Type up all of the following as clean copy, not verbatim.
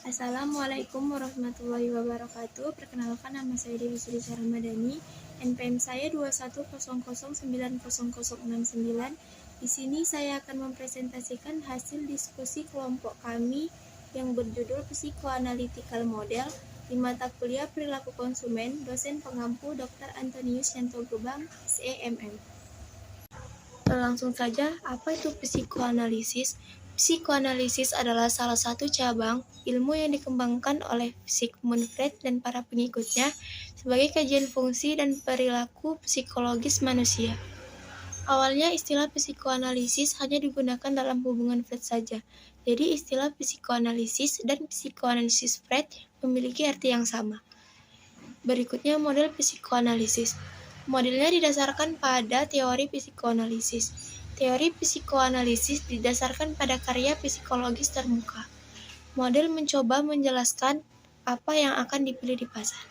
Assalamualaikum warahmatullahi wabarakatuh. Perkenalkan, nama saya Dewi Sri Ramadhani. NPM saya 210090069. Di sini saya akan mempresentasikan hasil diskusi kelompok kami yang berjudul Psikoanalytical Model di mata kuliah Perilaku Konsumen, dosen pengampu Dr. Antonius Yanto Gebang, SEMM. Langsung saja, apa itu psikoanalisis? Psikoanalisis adalah salah satu cabang ilmu yang dikembangkan oleh Sigmund Freud dan para pengikutnya sebagai kajian fungsi dan perilaku psikologis manusia. Awalnya istilah psikoanalisis hanya digunakan dalam hubungan Freud saja. Jadi istilah psikoanalisis dan psikoanalisis Freud memiliki arti yang sama. Berikutnya model psikoanalisis. Modelnya didasarkan pada teori psikoanalisis. Teori psikoanalisis didasarkan pada karya psikologis terbuka. Model mencoba menjelaskan apa yang akan dipilih di pasar.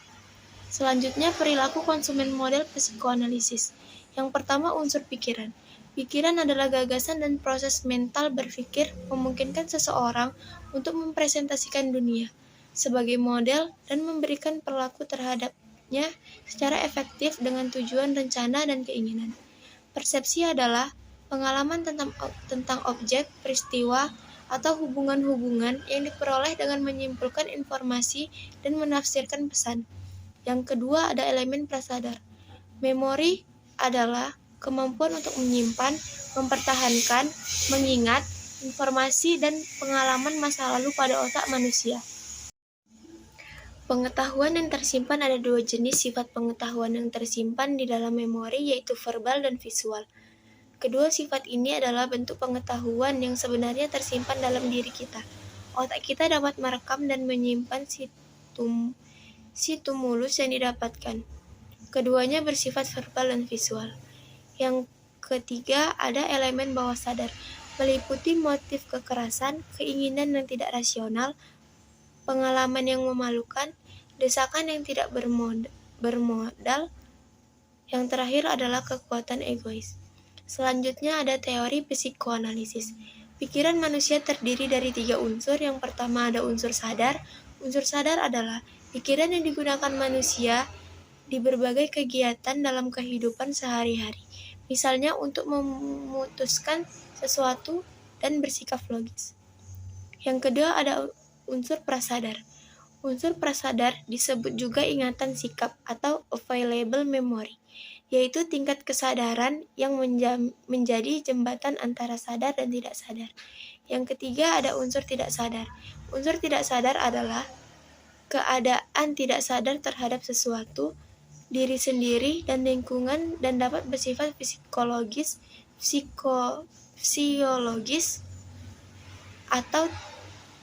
Selanjutnya, perilaku konsumen model psikoanalisis. Yang pertama, unsur pikiran. Pikiran adalah gagasan dan proses mental berpikir memungkinkan seseorang untuk mempresentasikan dunia sebagai model dan memberikan perilaku terhadapnya secara efektif dengan tujuan, rencana, dan keinginan. Persepsi adalah pengalaman tentang objek, peristiwa, atau hubungan-hubungan yang diperoleh dengan menyimpulkan informasi dan menafsirkan pesan. Yang kedua, ada elemen prasadar. Memori adalah kemampuan untuk menyimpan, mempertahankan, mengingat informasi dan pengalaman masa lalu pada otak manusia. Pengetahuan yang tersimpan, ada dua jenis sifat pengetahuan yang tersimpan di dalam memori, yaitu verbal dan visual. Kedua sifat ini adalah bentuk pengetahuan yang sebenarnya tersimpan dalam diri kita. Otak kita dapat merekam dan menyimpan stimulus yang didapatkan. Keduanya bersifat verbal dan visual. Yang ketiga, ada elemen bawah sadar, meliputi motif kekerasan, keinginan yang tidak rasional, pengalaman yang memalukan, desakan yang tidak bermodal. Yang terakhir adalah kekuatan egois. Selanjutnya ada teori psikoanalisis. Pikiran manusia terdiri dari 3 unsur. Yang pertama ada unsur sadar. Unsur sadar adalah pikiran yang digunakan manusia di berbagai kegiatan dalam kehidupan sehari-hari. Misalnya untuk memutuskan sesuatu dan bersikap logis. Yang kedua ada unsur prasadar. Unsur prasadar disebut juga ingatan sikap atau available memory, yaitu tingkat kesadaran yang menjadi jembatan antara sadar dan tidak sadar. Yang ketiga ada unsur tidak sadar. Unsur tidak sadar adalah keadaan tidak sadar terhadap sesuatu, diri sendiri, dan lingkungan, dan dapat bersifat psikologis, fisiologis, atau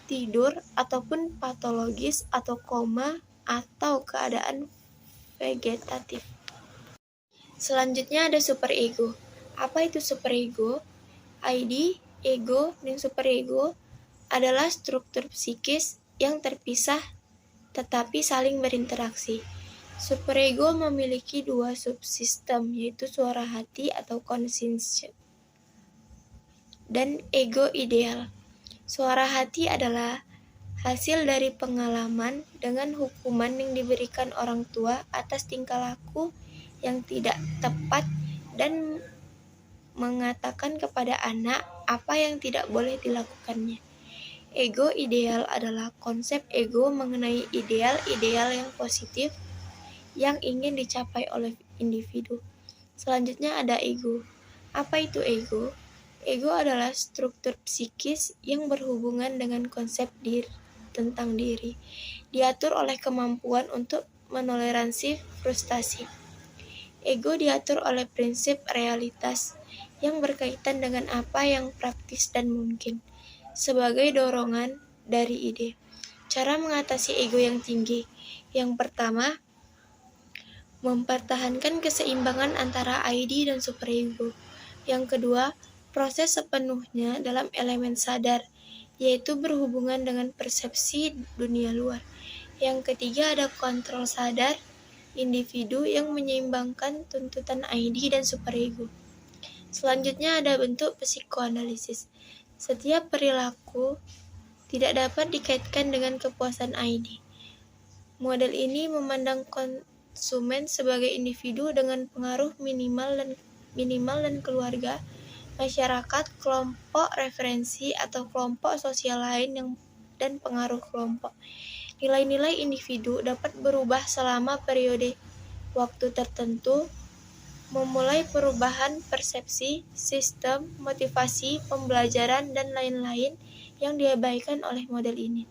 tidur, ataupun patologis, atau koma, atau keadaan vegetatif. Selanjutnya ada superego. Apa itu superego? ID, ego, dan superego adalah struktur psikis yang terpisah tetapi saling berinteraksi. Superego memiliki 2 subsistem, yaitu suara hati atau conscience dan ego ideal. Suara hati adalah hasil dari pengalaman dengan hukuman yang diberikan orang tua atas tingkah laku yang tidak tepat dan mengatakan kepada anak apa yang tidak boleh dilakukannya. Ego ideal adalah konsep ego mengenai ideal-ideal yang positif yang ingin dicapai oleh individu. Selanjutnya ada ego. Apa itu ego? Ego adalah struktur psikis yang berhubungan dengan konsep tentang diri, diatur oleh kemampuan untuk menoleransi frustasi. Ego diatur oleh prinsip realitas yang berkaitan dengan apa yang praktis dan mungkin, sebagai dorongan dari ide. Cara mengatasi ego yang tinggi. Yang pertama, mempertahankan keseimbangan antara ID dan superego. Yang kedua, proses sepenuhnya dalam elemen sadar, yaitu berhubungan dengan persepsi dunia luar. Yang ketiga ada kontrol sadar, individu yang menyeimbangkan tuntutan ID dan superego. Selanjutnya ada bentuk psikoanalisis. Setiap perilaku tidak dapat dikaitkan dengan kepuasan ID. Model ini memandang konsumen sebagai individu dengan pengaruh minimal dan keluarga, masyarakat, kelompok referensi atau kelompok sosial lain dan pengaruh kelompok. Nilai-nilai individu dapat berubah selama periode waktu tertentu, memulai perubahan persepsi, sistem, motivasi, pembelajaran, dan lain-lain yang diabaikan oleh model ini.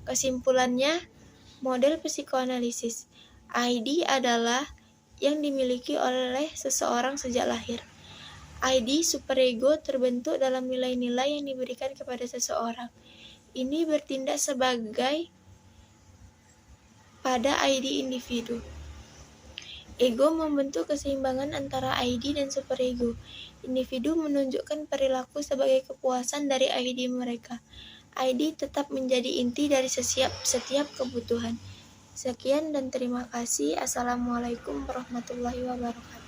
Kesimpulannya, model psikoanalisis ID adalah yang dimiliki oleh seseorang sejak lahir. ID superego terbentuk dalam nilai-nilai yang diberikan kepada seseorang. Ini bertindak sebagai pada ID individu. Ego membentuk keseimbangan antara ID dan superego. Individu menunjukkan perilaku sebagai kepuasan dari ID mereka. ID tetap menjadi inti dari setiap kebutuhan. Sekian dan terima kasih. Assalamualaikum warahmatullahi wabarakatuh.